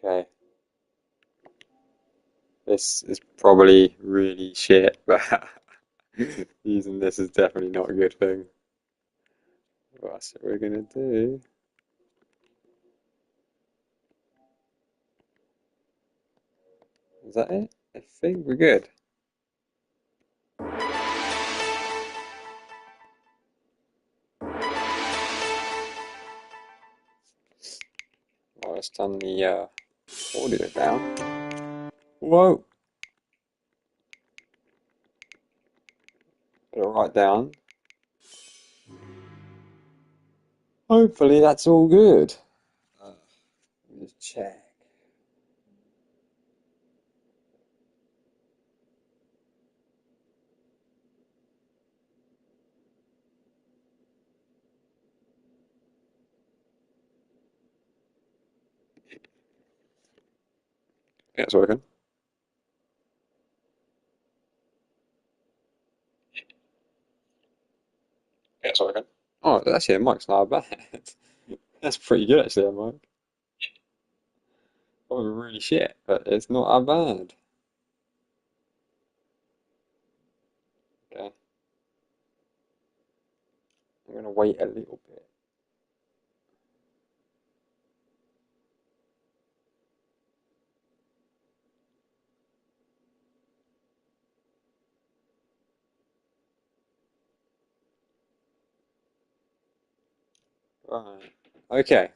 Okay, this is probably really shit, but using this is definitely not a good thing. That's what we're gonna do. Is that it? I think we're good. Well, let's turn the audio down. Whoa! Put it right down. Hopefully that's all good. Let me just check. Yeah, it's working. Yeah, it's working. Oh, actually, the mic's not bad. That's pretty good, actually, the mic. Probably really shit, but it's not that bad. Okay, I'm gonna wait a little bit. Right. Okay,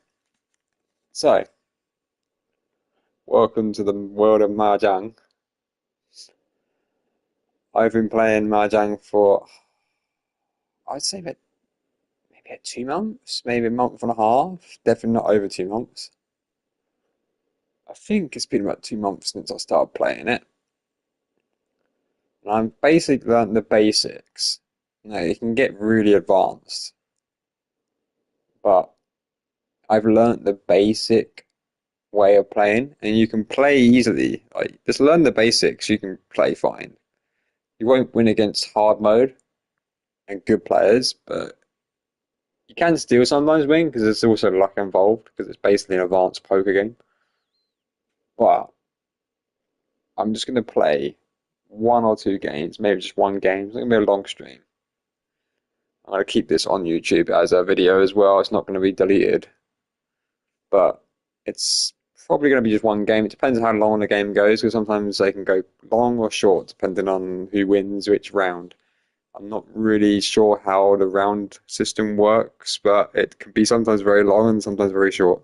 so welcome to the world of Mahjong. I've been playing Mahjong for, I'd say about maybe 2 months, maybe a month and a half. Definitely not over 2 months. I think it's been about 2 months since I started playing it. And I've basically learned the basics. Now, you can get really advanced, but I've learned the basic way of playing, and you can play easily. Like, just learn the basics, you can play fine. You won't win against hard mode and good players, but you can still sometimes win because there's also luck involved because it's basically an advanced poker game. But I'm just going to play 1 or 2 games, maybe just one game. It's not going to be a long stream. I'm going to keep this on YouTube as a video as well. It's not going to be deleted, but it's probably going to be just one game. It depends on how long the game goes because sometimes they can go long or short depending on who wins which round. I'm not really sure how the round system works, but it can be sometimes very long and sometimes very short.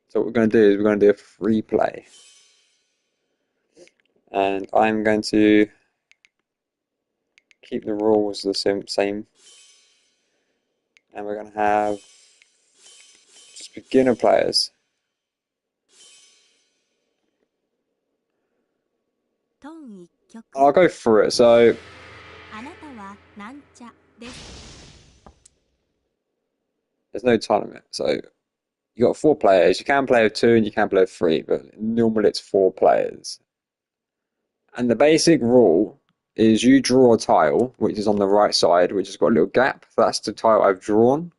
So what we're going to do is we're going to do a free play. And I'm going to keep the rules the same. And we're going to have just beginner players. I'll go through it. So there's no time limit. So you got 4 players. You can play with 2 and you can play with 3, but normally it's 4 players. And the basic rule is you draw a tile, which is on the right side, which has got a little gap. That's the tile I've drawn.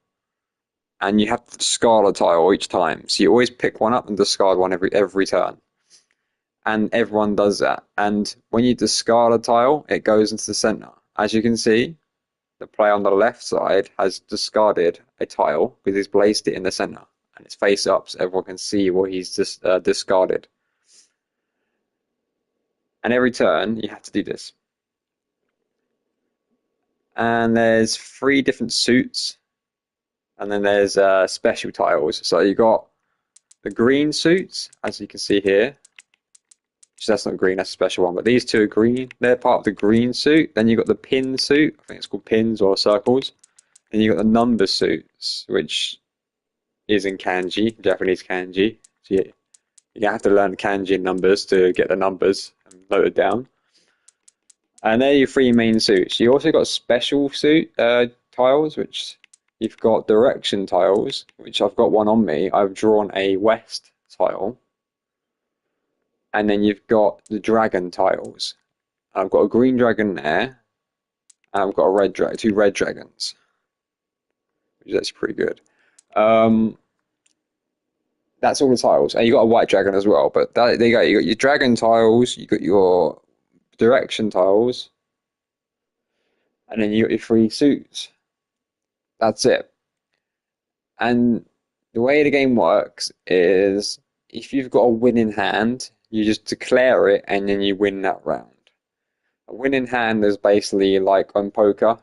And you have to discard a tile each time. So you always pick one up and discard one every turn. And everyone does that. And when you discard a tile, it goes into the center. As you can see, the player on the left side has discarded a tile because he's placed it in the center. And it's face up so everyone can see what he's discarded. And every turn, you have to do this. And there's 3 different suits. And then there's special tiles. So you got the green suits, as you can see here. That's not green, that's a special one. But these 2 are green. They're part of the green suit. Then you've got the pin suit. I think it's called pins or circles. And you've got the number suits, which is in kanji, Japanese kanji. So you have to learn kanji numbers to get the numbers and note it down. And they're your 3 main suits. You also got special suit tiles, which you've got direction tiles, which I've got one on me. I've drawn a west tile. And then you've got the dragon tiles. I've got a green dragon there. And I've got a red 2 red dragons, which is actually pretty good. That's all the tiles, and you got a white dragon as well. But there you go. You got your dragon tiles, you got your direction tiles, and then you got your three suits. That's it. And the way the game works is if you've got a winning hand, you just declare it, and then you win that round. A winning hand is basically like on poker,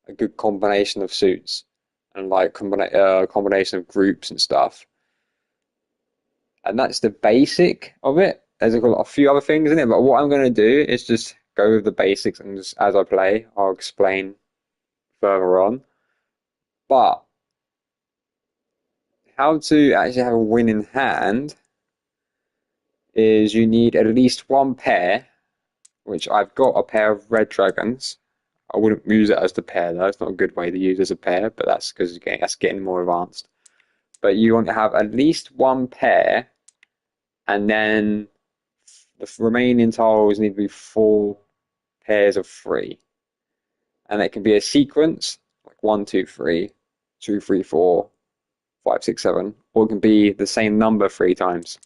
a good combination of suits and like combination of groups and stuff. And that's the basic of it. There's a few other things in it, but what I'm going to do is just go with the basics and just as I play, I'll explain further on. But how to actually have a winning hand is you need at least one pair, which I've got a pair of red dragons. I wouldn't use it as the pair though. It's not a good way to use as a pair, but that's because that's getting more advanced. But you want to have at least one pair, and then the remaining tiles need to be four pairs of three. And it can be a sequence, like 1, 2, 3, 2, 3, 4, 5, 6, 7, or it can be the same number three times.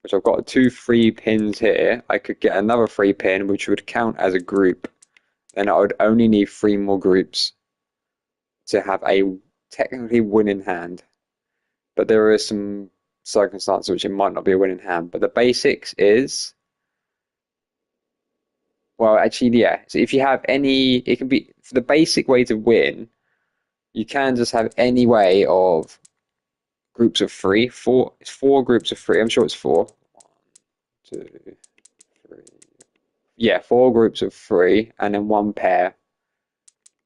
Which I've got 2 free pins here. I could get another free pin, which would count as a group. Then I would only need 3 more groups to have a technically winning hand. But there are some circumstances which it might not be a winning hand. But the basics is, well, actually, yeah. So if you have any, it can be, for the basic way to win, you can just have any way of groups of 3. It's 4 groups of 3. I'm sure it's 4. 1, 2, 3. Yeah, 4 groups of 3, and then 1 pair.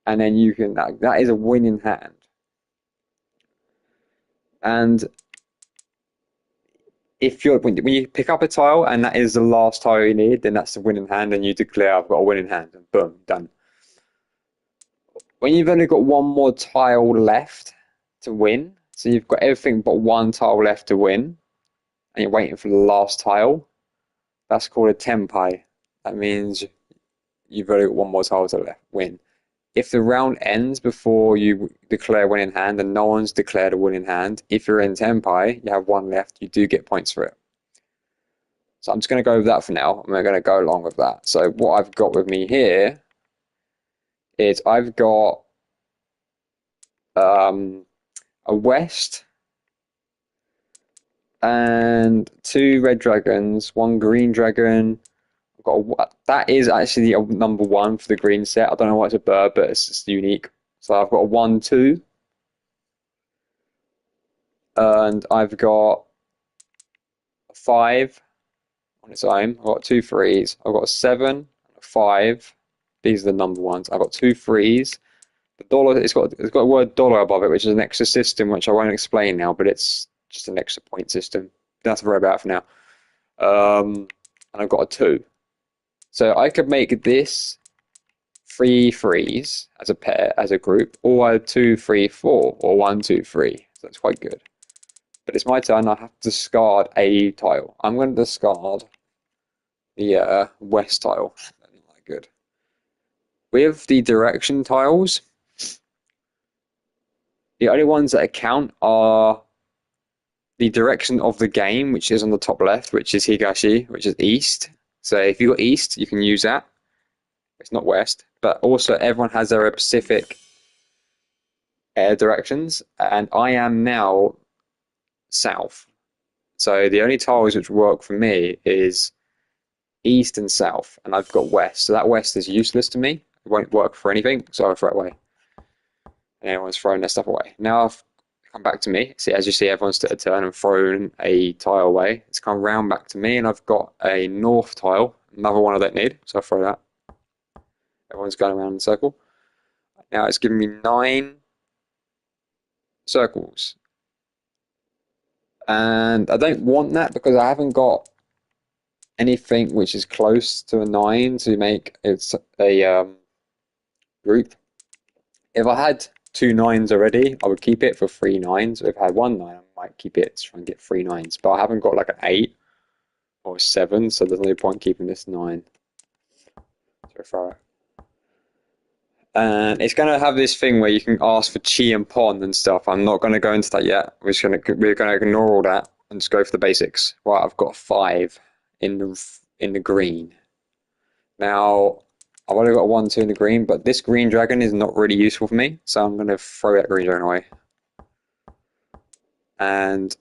And then you can, that is a winning hand. And if you're, when you pick up a tile and that is the last tile you need, then that's the winning hand, and you declare, I've got a winning hand, and boom, done. When you've only got one more tile left to win, so you've got everything but one tile left to win, and you're waiting for the last tile, that's called a tenpai. That means you've only got one more tile to win. If the round ends before you declare winning hand and no one's declared a winning hand, if you're in tenpai, you have one left, you do get points for it. So I'm just going to go with that for now. I'm going to go along with that. So what I've got with me here is I've got a west and 2 red dragons, 1 green dragon. I've got that is actually a number 1 for the green set. I don't know why it's a bird, but it's just unique. So I've got a 1, 2. And I've got a 5 on its own. I've got 2 threes. I've got a 7, a 5. These are the number ones. I've got 2 threes. The dollar, it's got a word dollar above it, which is an extra system, which I won't explain now, but it's just an extra point system. That's very about for now. And I've got a 2. So I could make this 3 threes as a pair, as a group, or a 2, 3, 4, or 1, 2, 3. So that's quite good. But it's my turn. I have to discard a tile. I'm going to discard the west tile. That's not that good. With the direction tiles, the only ones that count are the direction of the game, which is on the top left, which is Higashi, which is east. So if you got east, you can use that. It's not west. But also everyone has their specific air directions, and I am now south. So the only tiles which work for me is east and south, and I've got west. So that west is useless to me. It won't work for anything, so I throw it away. And everyone's throwing their stuff away. Now I've come back to me. See, as you see, everyone's took a turn and thrown a tile away. It's come round back to me, and I've got a north tile, another one I don't need, so I throw that. Everyone's going around in a circle. Now it's giving me 9 circles. And I don't want that because I haven't got anything which is close to a 9 to make it a group. If I had 2 9s already, I would keep it for 3 9s. If I had 1 9, I might keep it to try and get 3 9s. But I haven't got like an 8 or a 7, so there's no point keeping this 9. So throw it. And it's going to have this thing where you can ask for chi and pon and stuff. I'm not going to go into that yet. We're going to ignore all that and just go for the basics. Right, I've got 5 in the green. Now, I've only got 1, 2 in the green, but this green dragon is not really useful for me, so I'm going to throw that green dragon away. And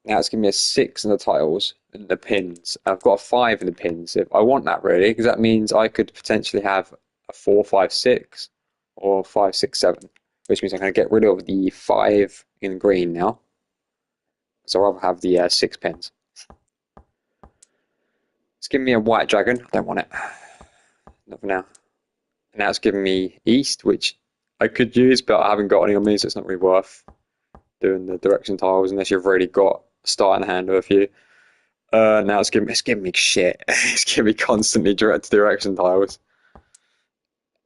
now it's giving me a 6 in the tiles and the pins. I've got a 5 in the pins. If I want that really, because that means I could potentially have a 4, 5, 6 or 5, 6, 7, which means I'm going to get rid of the 5 in green now. So I'll rather have the 6 pins. It's giving me a white dragon. I don't want it. Not for now. And now it's giving me east, which I could use, but I haven't got any on me, so it's not really worth doing the direction tiles unless you've already got a start in hand with a few. Now it's giving me shit. It's giving me constantly direction tiles.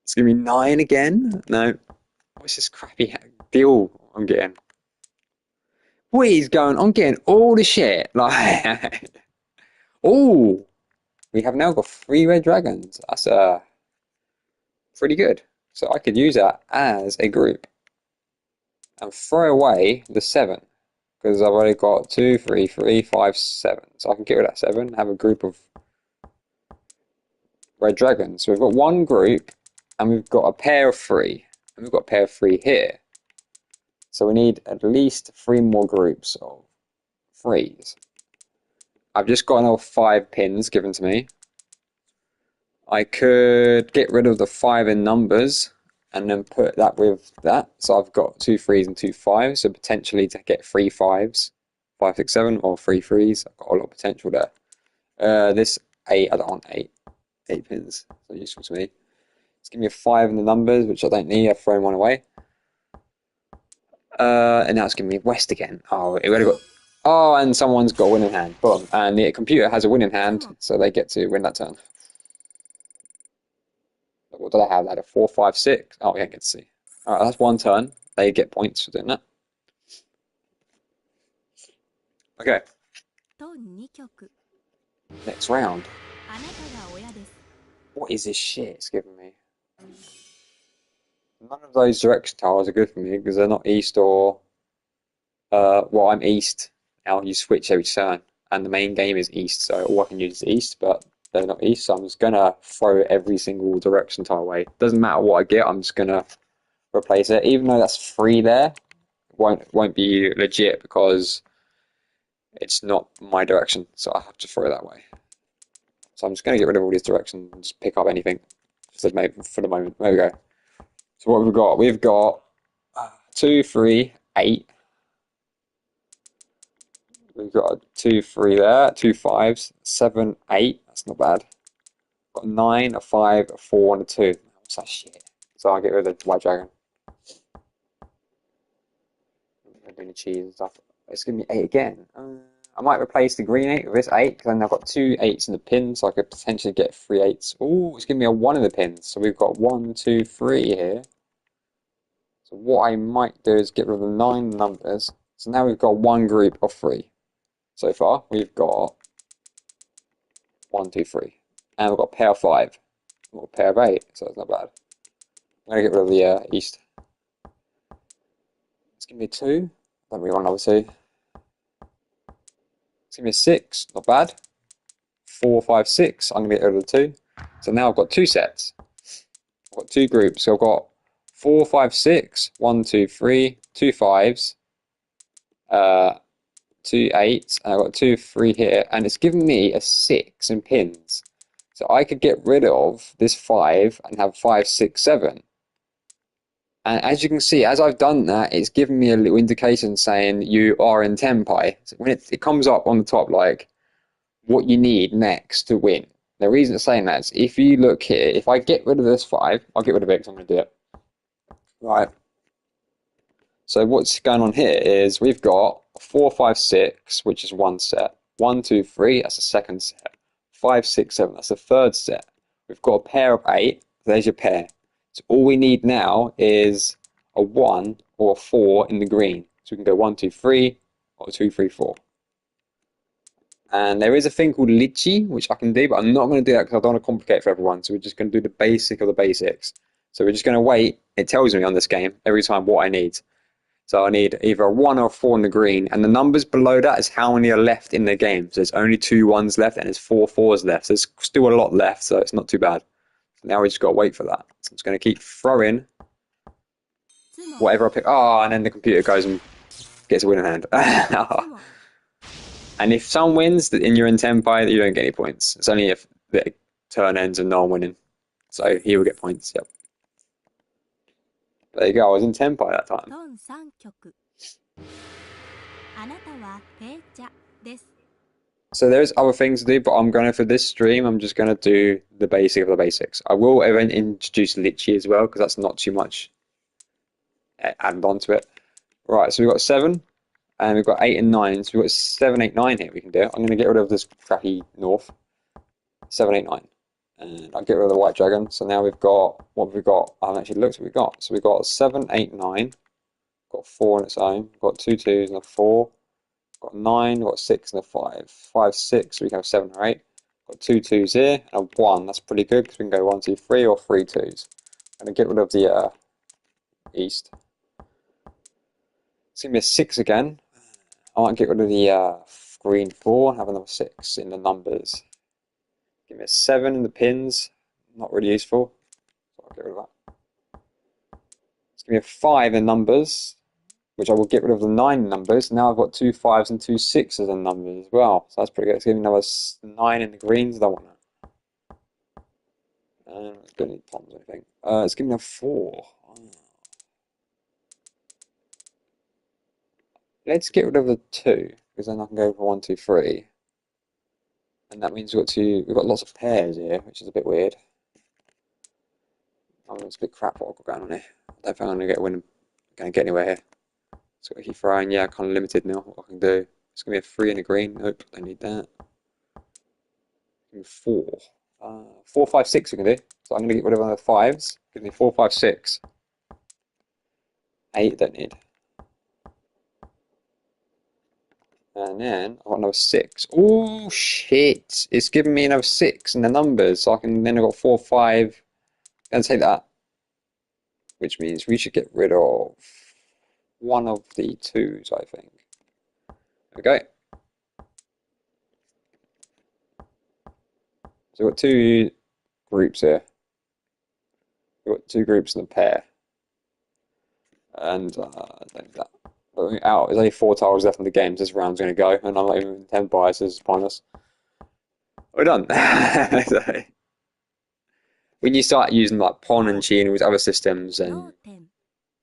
It's giving me 9 again. No, what's this crappy deal I'm getting? What is going? I'm getting all the shit. Like, oh, we have now got 3 red dragons. That's pretty good. So I could use that as a group and throw away the 7 because I've already got 2, 3, 3, 5, 7. So I can get rid of that 7. Have a group of red dragons. So we've got 1 group. And we've got a pair of 3. And we've got a pair of 3 here. So we need at least 3 more groups of 3s. I've just got another 5 pins given to me. I could get rid of the 5 in numbers and then put that with that. So I've got 2 3s and 2 5s. So potentially to get 3 5s, 5, 6, 7, or 3 3s. I've got a lot of potential there. This 8, I don't want 8 pins. So useful to me. It's giving me a 5 in the numbers, which I don't need. I've thrown 1 away. And now it's giving me west again. Oh, it already got. Oh, and someone's got a winning hand. Boom. And the computer has a winning hand, so they get to win that turn. What did I have? I had a 4, 5, 6. Oh, yeah, I get to see. Alright, that's 1 turn. They get points for doing that. Okay. Next round. What is this shit it's giving me? None of those direction tiles are good for me because they're not east or. Well, I'm east. Now you switch every turn. And the main game is east, so all I can use is east, but they're not east, so I'm just gonna throw every single direction tile away. Doesn't matter what I get, I'm just gonna replace it. Even though that's 3 there, won't be legit because it's not my direction, so I have to throw that away. So I'm just gonna get rid of all these directions and just pick up anything for the moment. There we go. So what have we got? We've got 2, 3, 8. We've got a 2, 3 there, 2 5s, 7, 8. That's not bad. Got a 9, a 5, a 4, and a 2. What's that shit? So I'll get rid of the white dragon. I'm doing the cheese and stuff. It's giving me 8 again. I might replace the green 8 with this 8 because then I've got 2 8s in the pin, so I could potentially get 3 8s. Oh, it's giving me a 1 in the pins. So we've got 1, 2, 3 here. So what I might do is get rid of the 9 numbers. So now we've got 1 group of 3. So far, we've got 1, 2, 3. And we've got a pair of 5. We've got a pair of 8, so it's not bad. I'm going to get rid of the east. It's going to be a 2. Don't really want another 2. It's going to be a 6. Not bad. 4, 5, 6. I'm going to get rid of the 2. So now I've got 2 sets. I've got 2 groups. So I've got 4, 5, 6. 1, 2, 3. 2 5s. 2 8s. And I've got 2, 3 here. And it's giving me a 6 in pins. So I could get rid of this 5 and have 5, 6, 7. And as you can see, as I've done that, it's given me a little indication saying you are in Tenpai. So when it comes up on the top, like what you need next to win. The reason it's saying that is if you look here, if I get rid of this 5, I'll get rid of it because I'm going to do it. Right. So what's going on here is we've got 4, 5, 6, which is 1 set. 1, 2, 3, that's the second set. 5, 6, 7, that's the third set. We've got a pair of 8, there's your pair. So all we need now is a 1 or a 4 in the green. So we can go 1, 2, 3, or 2, 3, 4. And there is a thing called Litchi, which I can do, but I'm not going to do that because I don't want to complicate for everyone. So we're just going to do the basic of the basics. So we're just going to wait. It tells me on this game every time what I need. So I need either a 1 or a 4 in the green, and the numbers below that is how many are left in the game. So there's only 2 1s left, and there's 4 4s left. So there's still a lot left, so it's not too bad. So now we just got to wait for that. So I'm just going to keep throwing whatever I pick. Oh, and then the computer goes and gets a win in hand. And if someone wins and you're in Tenpai, you don't get any points. It's only if the turn ends and no one winning. So he will get points, yep. There you go, I was in Tenpai that time. So there's other things to do, but for this stream, I'm just going to do the basic of the basics. I will even introduce Litchi as well, because that's not too much added on to it. Right, so we've got 7, and we've got 8 and 9. So we've got 7, 8, 9 here we can do. I'm going to get rid of this crappy North. 7, 8, 9. And I'll get rid of the White Dragon. So now we've got, what have we got? I haven't actually looked at what we've got. So we've got 7, 8, 9. Got 4 on its own. We've got 2 2s and a 4. Got 9, got 6 and a 5. 5, 6, so we can have 7 or 8. Got 2 2s here and a 1. That's pretty good because we can go 1, 2, 3 or 3 2s. I'm going to get rid of the East. It's going to be a 6 again. I might get rid of the green 4 and have another 6 in the numbers. Give me a 7 in the pins. Not really useful. So I'll get rid of that. It's going to be a 5 in numbers, which I will get rid of the 9 numbers. Now I've got 2 5s and 2 6s in numbers as well. So that's pretty good. It's giving me another 9 in the greens. I don't want that. Don't need bombs or anything. It's giving me a 4. Let's get rid of the 2, because then I can go for 1, 2, 3. And that means we've got lots of pairs here, which is a bit weird. It's a bit crap what I've got going on here. I don't think I'm going to get anywhere here. So I keep throwing, yeah, kind of limited now what I can do. It's going to be a 3 in a green. Nope, don't need that. 4. 4, 5, 6 we can do. So I'm going to get rid of one of the 5s. Give me 4, 5, 6. 8, don't need. And then I've got another 6. Oh, shit. It's giving me another 6 in the numbers. So then I've got 4, 5. I'm going to take that. Which means we should get rid of one of the 2s, I think. There we go. So we've got 2 groups here. We've got 2 groups in a pair. And I don't need that. But out, there's only 4 tiles left in the game. So this round's going to go. And I'm not even 10 buys, so it's pointless. We're done. So, when you start using like Pon and Chi and other systems, and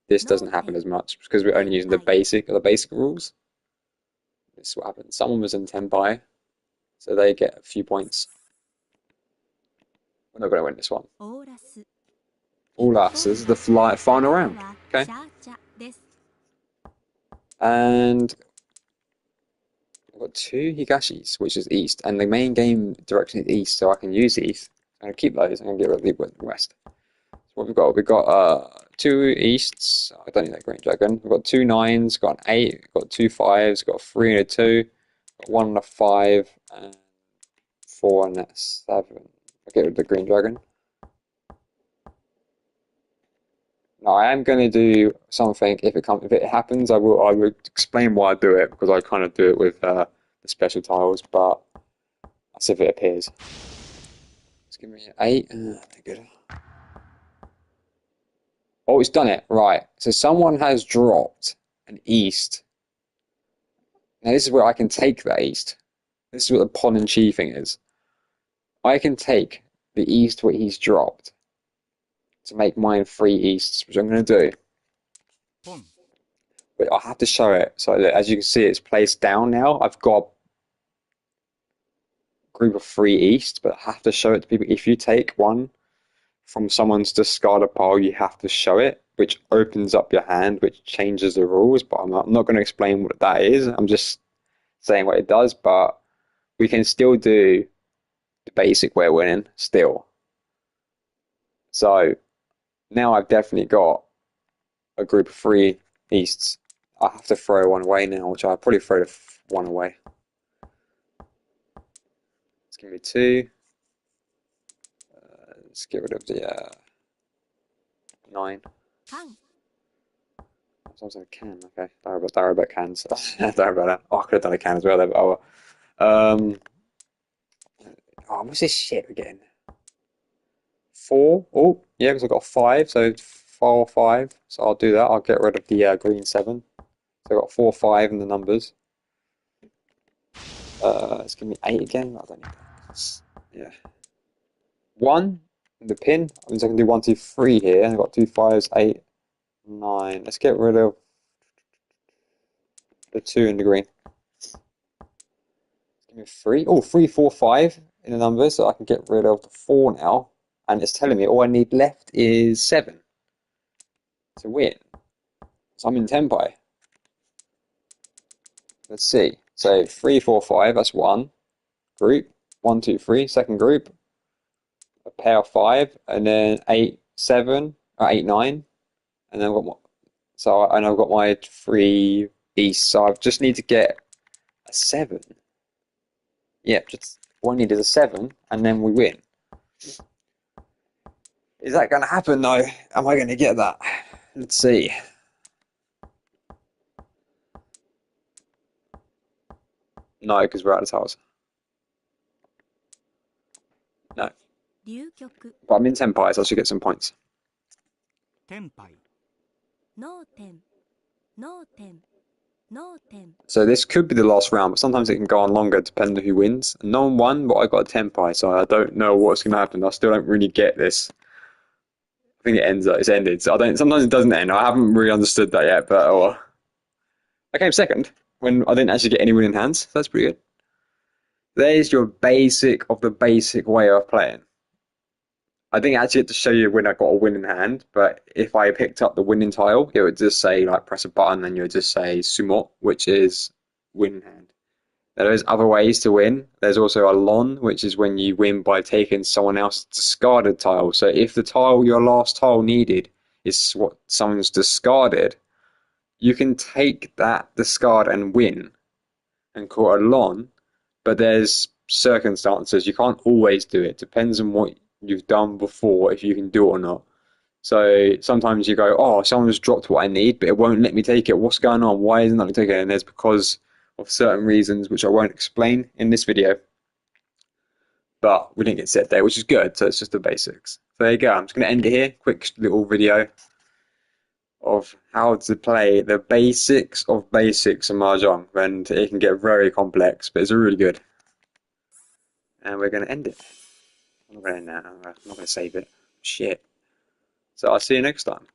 this doesn't happen as much because we're only using the basic rules. This is what happens. Someone was in 10 buy, so they get a few points. We're not going to win this one. All us. This is the final round. Okay. And I've got 2 Higashis, which is east, and the main game direction is east, so I can use east. I'm going to keep those. I'm going to get rid of the west. So what we've got? We've got 2 easts. I don't need that green dragon. We've got 2 9s, got an 8, got 2 5s, got a 3 and a 2, got 1 and a 5, and 4 and a 7. I'll get rid of the green dragon. Now I am going to do something. If it happens, I will explain why I do it, because I kind of do it with the special tiles, but that's if it appears. Let's give me an 8. Good. Oh, it's done it. Right. So someone has dropped an east. Now this is where I can take that east. This is what the Pon and Chi thing is. I can take the east what he's dropped to make mine 3 easts, which I'm going to do. But I have to show it. So as you can see, it's placed down now. I've got a group of 3 east, but I have to show it to people. If you take one from someone's discarded pile, you have to show it, which opens up your hand, which changes the rules. But I'm not going to explain what that is. I'm just saying what it does. But we can still do the basic way of winning still. So now I've definitely got a group of 3 easts. I have to throw one away now, which I'll probably throw one away. It's going to be 2. Let's get rid of the 9. Can. Sounds like a can. Okay, don't worry about cans. Don't worry about that. Oh, I could have done a can as well there, but oh well. Oh, what's this shit we're getting? 4. Oh, yeah, because I've got 5, so 4, 5. So I'll do that. I'll get rid of the green 7. So I've got 4, 5 in the numbers. It's gonna be 8 again. I don't need that. Yeah. 1 in the pin. That means I can do 1, 2, 3 here. And I've got 2 5s, 8, 9. Let's get rid of the 2 in the green. Give me 3. Oh, 3, 4, 5 in the numbers, so I can get rid of the 4 now. And it's telling me all I need left is 7 to win. So I'm in Tempai. Let's see. So 3, 4, 5, that's one group. 1, 2, 3, second group. A pair of 5, and then 8, 7, or 8, 9. And then I've got my, I've got my 3 beasts. So I just need to get a 7. Yep, just all I need is a 7, and then we win. Is that going to happen though? Am I going to get that? Let's see. No, because we're out of tiles. No. 流局 But I'm in Tempai, so I should get some points. 天杯 脳天脳天脳天 So this could be the last round, but sometimes it can go on longer depending on who wins. No one won, but I got a Tempai, so I don't know what's going to happen. I still don't really get this. I think it ends. It's ended. So I don't. Sometimes it doesn't end. I haven't really understood that yet, but oh well. I came second when I didn't actually get any winning hands. So that's pretty good. There's your basic of the basic way of playing. I didn't actually get to show you when I got a winning hand, but if I picked up the winning tile, it would just say like press a button and you would just say sumo, which is winning hand. There is other ways to win. There's also a lon, which is when you win by taking someone else's discarded tile. So if the tile, your last tile needed, is what someone's discarded, you can take that discard and win and call it a lon, but there's circumstances. You can't always do it. Depends on what you've done before, if you can do it or not. So sometimes you go, oh, someone's dropped what I need, but it won't let me take it. What's going on? Why isn't it letting me take it? And there's because of certain reasons, which I won't explain in this video. But we didn't get set there, which is good. So it's just the basics. So there you go. I'm just going to end it here. Quick little video of how to play the basics of basics in Mahjong. And it can get very complex, but it's really good. And we're going to end it. I'm not going to end that. I'm not going to save it. Shit. So I'll see you next time.